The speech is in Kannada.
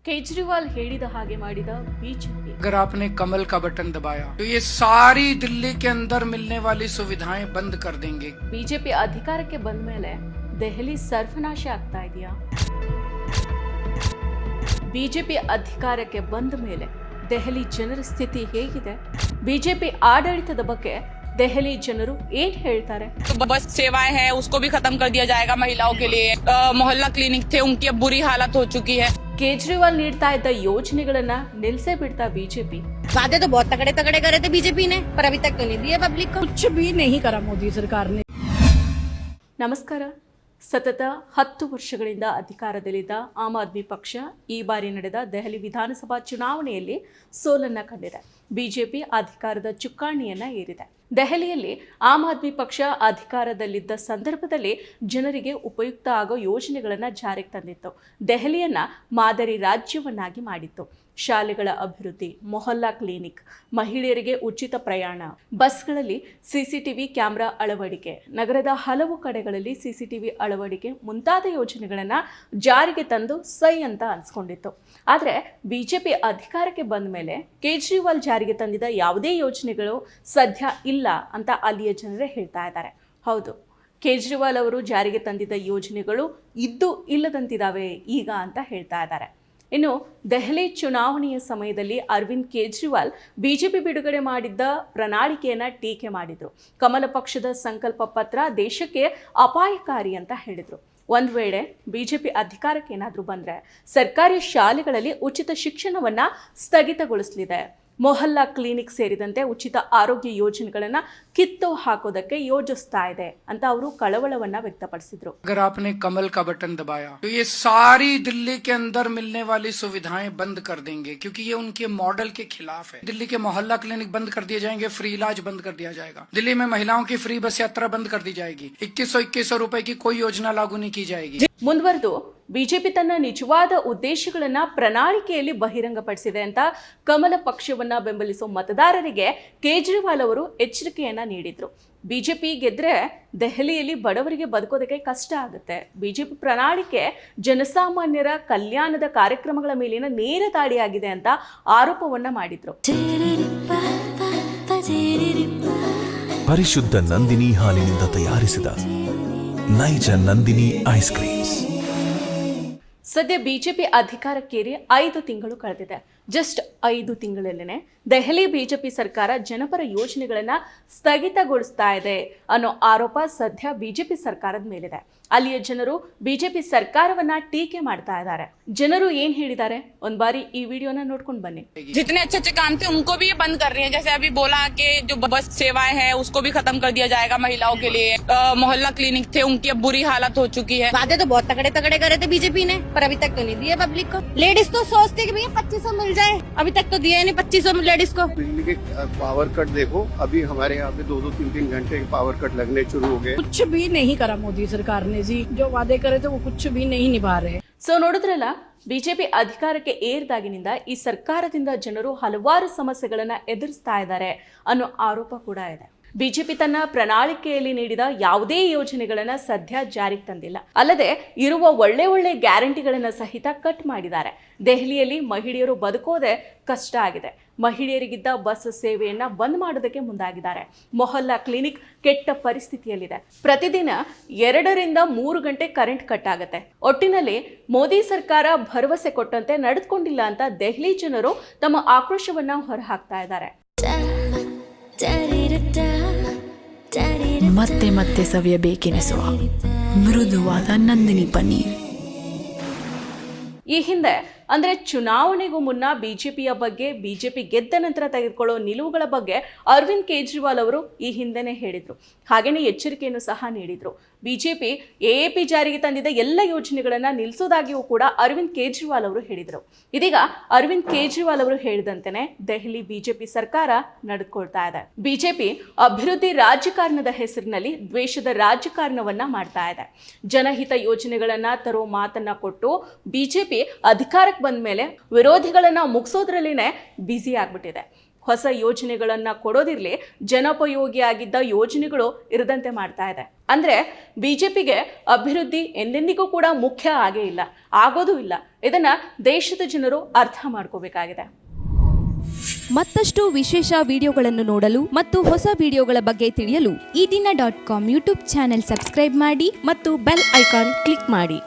केजरीवाल ಹೇಳಿದ ಹಾಗೆ ಮಾಡಿದ बीजेपी। अगर आपने कमल का बटन दबाया तो ये सारी दिल्ली के अंदर मिलने वाली सुविधाएं बंद कर देंगे। बीजेपी ಅಧಿಕಾರಕ್ಕೆ ಬಂದ ಮೇಲೆ ದೆಹಲಿ ಸರ್ವನಾಶ ಆಗ್ತಾ ಇದೆಯಾ? ಬಿಜೆಪಿ ಅಧಿಕಾರಕ್ಕೆ ಬಂದ ಮೇಲೆ ದೆಹಲಿ ಜನರ ಸ್ಥಿತಿ ಹೇಗಿದೆ? ಬಿಜೆಪಿ ಆಡಳಿತದ ಬಗ್ಗೆ दहली जनरू ಏನ್ ಹೇಳ್ತಾರೆ? बस सेवाएं हैं उसको भी खत्म कर दिया जाएगा महिलाओं के लिए। मोहल्ला क्लिनिक थे उनकी अब बुरी हालत हो चुकी है। केजरीवाल ನೀಡ್ತಾ ಇದ್ದ ಯೋಜನೆಗಳನ್ನ ನಿಲ್ಸೇ ಬಿಡ್ತಾ बीजेपी। वादे तो बहुत तगड़े तगड़े करे थे बीजेपी ने, पर अभी तक तो नहीं दिए पब्लिक को। कुछ भी नहीं करा मोदी सरकार ने। ನಮಸ್ಕಾರ। ಸತತ 10 ವರ್ಷಗಳಿಂದ ಅಧಿಕಾರದಲ್ಲಿದ್ದ ಆಮ್ ಆದ್ಮಿ ಪಕ್ಷ ಈ ಬಾರಿ ನಡೆದ ದೆಹಲಿ ವಿಧಾನಸಭಾ ಚುನಾವಣೆಯಲ್ಲಿ ಸೋಲನ್ನ ಕಂಡಿದೆ। ಬಿಜೆಪಿ ಅಧಿಕಾರದ ಚುಕ್ಕಾಣಿಯನ್ನ ಏರಿದೆ। ದೆಹಲಿಯಲ್ಲಿ ಆಮ್ ಆದ್ಮಿ ಪಕ್ಷ ಅಧಿಕಾರದಲ್ಲಿದ್ದ ಸಂದರ್ಭದಲ್ಲಿ ಜನರಿಗೆ ಉಪಯುಕ್ತ ಆಗೋ ಯೋಜನೆಗಳನ್ನು ಜಾರಿಗೆ ತಂದಿತ್ತು। ದೆಹಲಿಯನ್ನ ಮಾದರಿ ರಾಜ್ಯವನ್ನಾಗಿ ಮಾಡಿತ್ತು। ಶಾಲೆಗಳ ಅಭಿವೃದ್ಧಿ, ಮೊಹಲ್ಲಾ ಕ್ಲಿನಿಕ್, ಮಹಿಳೆಯರಿಗೆ ಉಚಿತ ಪ್ರಯಾಣ, ಬಸ್ಗಳಲ್ಲಿ ಸಿಸಿಟಿವಿ ಕ್ಯಾಮೆರಾ ಅಳವಡಿಕೆ, ನಗರದ ಹಲವು ಕಡೆಗಳಲ್ಲಿ ಸಿಸಿಟಿವಿ ಅಳವಡಿಕೆ ಮುಂತಾದ ಯೋಜನೆಗಳನ್ನು ಜಾರಿಗೆ ತಂದು ಸೈ ಅಂತ ಅನ್ಸ್ಕೊಂಡಿತ್ತು। ಆದರೆ ಬಿಜೆಪಿ ಅಧಿಕಾರಕ್ಕೆ ಬಂದ ಮೇಲೆ ಕೇಜ್ರಿವಾಲ್ ಜಾರಿಗೆ ತಂದಿದ್ದ ಯಾವುದೇ ಯೋಜನೆಗಳು ಸದ್ಯ ಇಲ್ಲ ಅಂತ ಅಲ್ಲಿಯ ಜನರೇ ಹೇಳ್ತಾ ಇದ್ದಾರೆ। ಹೌದು, ಕೇಜ್ರಿವಾಲ್ ಅವರು ಜಾರಿಗೆ ತಂದಿದ್ದ ಯೋಜನೆಗಳು ಇದ್ದು ಇಲ್ಲದಂತಿದ್ದಾವೆ ಈಗ ಅಂತ ಹೇಳ್ತಾ ಇದ್ದಾರೆ। ಇನ್ನು ದೆಹಲಿ ಚುನಾವಣೆಯ ಸಮಯದಲ್ಲಿ ಅರವಿಂದ್ ಕೇಜ್ರಿವಾಲ್ ಬಿಜೆಪಿ ಬಿಡುಗಡೆ ಮಾಡಿದ್ದ ಪ್ರಣಾಳಿಕೆಯನ್ನ ಟೀಕೆ ಮಾಡಿದ್ರು। ಕಮಲ ಪಕ್ಷದ ಸಂಕಲ್ಪ ಪತ್ರ ದೇಶಕ್ಕೆ ಅಪಾಯಕಾರಿ ಅಂತ ಹೇಳಿದ್ರು। ಒಂದು ವೇಳೆ ಬಿಜೆಪಿ ಅಧಿಕಾರಕ್ಕೆ ಏನಾದರೂ ಬಂದರೆ ಸರ್ಕಾರಿ ಶಾಲೆಗಳಲ್ಲಿ ಉಚಿತ ಶಿಕ್ಷಣವನ್ನ ಸ್ಥಗಿತಗೊಳಿಸಲಿದೆ, ಮೊಹಲ್ಲಾ ಕ್ಲಿನಿಕ್ ಸೇರಿದಂತೆ ಉಚಿತ ಆರೋಗ್ಯ ಯೋಜನೆಗಳನ್ನು ಕಿತ್ತು ಹಾಕೋದಕ್ಕೆ ಯೋಜಿಸ್ತಾ ಇದೆ ಅಂತ ಅವರು ಕಳವಳವನ್ನ ವ್ಯಕ್ತಪಡಿಸಿದ್ರು। अगर आपने कमल का बटन दबाया तो ये सारी दिल्ली के अंदर मिलने वाली सुविधाएं बंद कर देंगे, क्योंकि ये उनके मॉडल के खिलाफ है। दिल्ली के मोहल्ला क्लिनिक बंद कर दिए जाएंगे, फ्री इलाज बंद कर दिया जाएगा। दिल्ली में महिलाओं की फ्री बस यात्रा बंद कर दी जाएगी। 2100 रुपए की कोई योजना लागू नहीं की जाएगी। ಮುಂದುವರೆದು ಬಿಜೆಪಿ ತನ್ನ ನಿಜವಾದ ಉದ್ದೇಶಗಳನ್ನ ಪ್ರಣಾಳಿಕೆಯಲ್ಲಿ ಬಹಿರಂಗಪಡಿಸಿದೆ ಅಂತ ಕಮಲ ಪಕ್ಷವನ್ನ ಬೆಂಬಲಿಸುವ ಮತದಾರರಿಗೆ ಕೇಜ್ರಿವಾಲ್ ಅವರು ಎಚ್ಚರಿಕೆಯನ್ನ ನೀಡಿದ್ರು। ಬಿಜೆಪಿ ಗೆದ್ರೆ ದೆಹಲಿಯಲ್ಲಿ ಬಡವರಿಗೆ ಬದುಕೋದಕ್ಕೆ ಕಷ್ಟ ಆಗುತ್ತೆ। ಬಿಜೆಪಿ ಪ್ರಣಾಳಿಕೆ ಜನಸಾಮಾನ್ಯರ ಕಲ್ಯಾಣದ ಕಾರ್ಯಕ್ರಮಗಳ ಮೇಲಿನ ನೇರ ದಾಳಿಯಾಗಿದೆ ಅಂತ ಆರೋಪವನ್ನ ಮಾಡಿದ್ರು। ಪರಿಶುದ್ಧ ನಂದಿನಿ ಹಾಲಿನಿಂದ ತಯಾರಿಸಿದ ನೈಜ ನಂದಿನಿ ಐಸ್ ಕ್ರೀಮ್ಸ್। ಸದ್ಯ ಬಿಜೆಪಿ ಅಧಿಕಾರಕ್ಕೇರಿ 5 ತಿಂಗಳು ಕಳೆದಿದೆ। ಜಸ್ಟ್ 5 ತಿಂಗಳಲ್ಲೇನೆ ದೆಹಲಿ ಬಿಜೆಪಿ ಸರ್ಕಾರ ಜನಪರ ಯೋಜನೆಗಳನ್ನ ಸ್ಥಗಿತಗೊಳಿಸ್ತಾ ಇದೆ ಅನ್ನೋ ಆರೋಪ ಸದ್ಯ ಬಿಜೆಪಿ ಸರ್ಕಾರದ ಮೇಲಿದೆ। ಅಲ್ಲಿಯ ಜನರು ಬಿಜೆಪಿ ಸರ್ಕಾರವನ್ನ ಟೀಕೆ ಮಾಡ್ತಾ ಇದ್ದಾರೆ। ಜನರು ಏನ್ ಹೇಳಿದ್ದಾರೆ ಒಂದ್ ಬಾರಿ ಈ ವಿಡಿಯೋನ ನೋಡ್ಕೊಂಡು ಬನ್ನಿ। जितने अच्छे अच्छे काम थे उनको भी ये बंद कर रही है। जैसे अभी बोला कि जो बस सेवाएं हैं उसको भी खत्म कर दिया जाएगा महिलाओं के लिए। मोहल्ला क्लिनिक थे उनकी अब बुरी हालत हो चुकी है। वादे तो बहुत तगड़े तगड़े करे थे बीजेपी ने, पर अभी तक तो नहीं दिए पब्लिक को। लेडीज तो सोचते कि भैया 2500 मिल जाए, अभी तक तो दिया नहीं 2500 लेडीज को। बिजली के पावर कट देखो, अभी हमारे यहाँ पे 2-2, 3-3 घंटे के पावर कट लगने शुरू हो गए। कुछ भी नहीं करा मोदी सरकार ने जी, जो वादे करे थे वो कुछ भी नहीं निभा रहे। ಸೊ ನೋಡಿದ್ರಲ್ಲ, ಬಿಜೆಪಿ ಅಧಿಕಾರಕ್ಕೆ ಏರಿದಾಗಿನಿಂದ ಈ ಸರ್ಕಾರದಿಂದ ಜನರು ಹಲವಾರು ಸಮಸ್ಯೆಗಳನ್ನ ಎದುರಿಸ್ತಾ ಇದ್ದಾರೆ ಅನ್ನೋ ಆರೋಪ ಕೂಡ ಇದೆ। ಬಿಜೆಪಿ ತನ್ನ ಪ್ರಣಾಳಿಕೆಯಲ್ಲಿ ನೀಡಿದ ಯಾವುದೇ ಯೋಜನೆಗಳನ್ನ ಸದ್ಯ ಜಾರಿಗೆ ತಂದಿಲ್ಲ, ಅಲ್ಲದೆ ಇರುವ ಒಳ್ಳೆ ಗ್ಯಾರಂಟಿಗಳನ್ನ ಸಹಿತ ಕಟ್ ಮಾಡಿದ್ದಾರೆ। ದೆಹಲಿಯಲ್ಲಿ ಮಹಿಳೆಯರು ಬದುಕೋದೆ ಕಷ್ಟ ಆಗಿದೆ। ಮಹಿಳೆಯರಿಗಿದ್ದ ಬಸ್ ಸೇವೆಯನ್ನ ಬಂದ್ ಮಾಡೋದಕ್ಕೆ ಮುಂದಾಗಿದ್ದಾರೆ। ಮೊಹಲ್ಲಾ ಕ್ಲಿನಿಕ್ ಕೆಟ್ಟ ಪರಿಸ್ಥಿತಿಯಲ್ಲಿದೆ। ಪ್ರತಿದಿನ 2 ರಿಂದ 3 ಗಂಟೆ ಕರೆಂಟ್ ಕಟ್ ಆಗುತ್ತೆ। ಒಟ್ಟಿನಲ್ಲಿ ಮೋದಿ ಸರ್ಕಾರ ಭರವಸೆ ಕೊಟ್ಟಂತೆ ನಡೆದುಕೊಂಡಿಲ್ಲ ಅಂತ ದೆಹಲಿ ಜನರು ತಮ್ಮ ಆಕ್ರೋಶವನ್ನ ಹೊರಹಾಕ್ತಾ ಇದ್ದಾರೆ। ಮತ್ತೆ ಮತ್ತೆ ಸವಿಯಬೇಕೆನಿಸುವ ಮೃದುವಾದ ನಂದಿನಿ ಪನ್ನೀರ್। ಈ ಹಿಂದೆ ಅಂದ್ರೆ ಚುನಾವಣೆಗೂ ಮುನ್ನ ಬಿಜೆಪಿಯ ಬಗ್ಗೆ, ಬಿಜೆಪಿ ಗೆದ್ದ ನಂತರ ತೆಗೆದುಕೊಳ್ಳೋ ನಿಲುವುಗಳ ಬಗ್ಗೆ ಅರವಿಂದ್ ಕೇಜ್ರಿವಾಲ್ ಅವರು ಈ ಹಿಂದೆನೇ ಹೇಳಿದ್ರು, ಹಾಗೇನೇ ಎಚ್ಚರಿಕೆಯನ್ನು ಸಹ ನೀಡಿದ್ರು। ಬಿಜೆಪಿ ಎಎಪಿ ಜಾರಿಗೆ ತಂದಿದ್ದ ಎಲ್ಲ ಯೋಜನೆಗಳನ್ನ ನಿಲ್ಲಿಸೋದಾಗಿಯೂ ಕೂಡ ಅರವಿಂದ್ ಕೇಜ್ರಿವಾಲ್ ಅವರು ಹೇಳಿದರು। ಇದೀಗ ಅರವಿಂದ್ ಕೇಜ್ರಿವಾಲ್ ಅವರು ಹೇಳಿದಂತೆಯೇ ದೆಹಲಿ ಬಿಜೆಪಿ ಸರ್ಕಾರ ನಡೆದುಕೊಳ್ತಾ ಇದೆ। ಬಿಜೆಪಿ ಅಭಿವೃದ್ಧಿ ರಾಜಕಾರಣದ ಹೆಸರಿನಲ್ಲಿ ದ್ವೇಷದ ರಾಜಕಾರಣವನ್ನ ಮಾಡ್ತಾ ಇದೆ। ಜನಹಿತ ಯೋಜನೆಗಳನ್ನ ತರೋ ಮಾತನ್ನ ಕೊಟ್ಟು ಬಿಜೆಪಿ ಅಧಿಕಾರಕ್ಕೆ ಬಂದ ಮೇಲೆ ವಿರೋಧಿಗಳನ್ನ ಮುಗಿಸೋದ್ರಲ್ಲಿನೇ ಬ್ಯುಸಿ ಆಗ್ಬಿಟ್ಟಿದೆ। ಹೊಸ ಯೋಜನೆಗಳನ್ನ ಕೊಡೋದಿರ್ಲಿ, ಜನೋಪಯೋಗಿಯಾಗಿದ್ದ ಯೋಜನೆಗಳು ಇರದಂತೆ ಮಾಡ್ತಾ ಇದೆ. ಅಂದ್ರೆ ಬಿಜೆಪಿಗೆ ಅಭಿವೃದ್ಧಿ ಎಂದೆಂದಿಗೂ ಕೂಡ ಮುಖ್ಯ ಆಗೇ ಇಲ್ಲ, ಆಗೋದೂ ಇಲ್ಲ. ಇದನ್ನ ದೇಶದ ಜನರು ಅರ್ಥ ಮಾಡ್ಕೋಬೇಕಾಗಿದೆ. ಮತ್ತಷ್ಟು ವಿಶೇಷ ವಿಡಿಯೋಗಳನ್ನು ನೋಡಲು ಮತ್ತು ಹೊಸ ವಿಡಿಯೋಗಳ ಬಗ್ಗೆ ತಿಳಿಯಲು ಈ ದಿನ .com ಯೂಟ್ಯೂಬ್ ಚಾನೆಲ್ ಸಬ್ಸ್ಕ್ರೈಬ್ ಮಾಡಿ ಮತ್ತು ಬೆಲ್ ಐಕಾನ್ ಕ್ಲಿಕ್ ಮಾಡಿ.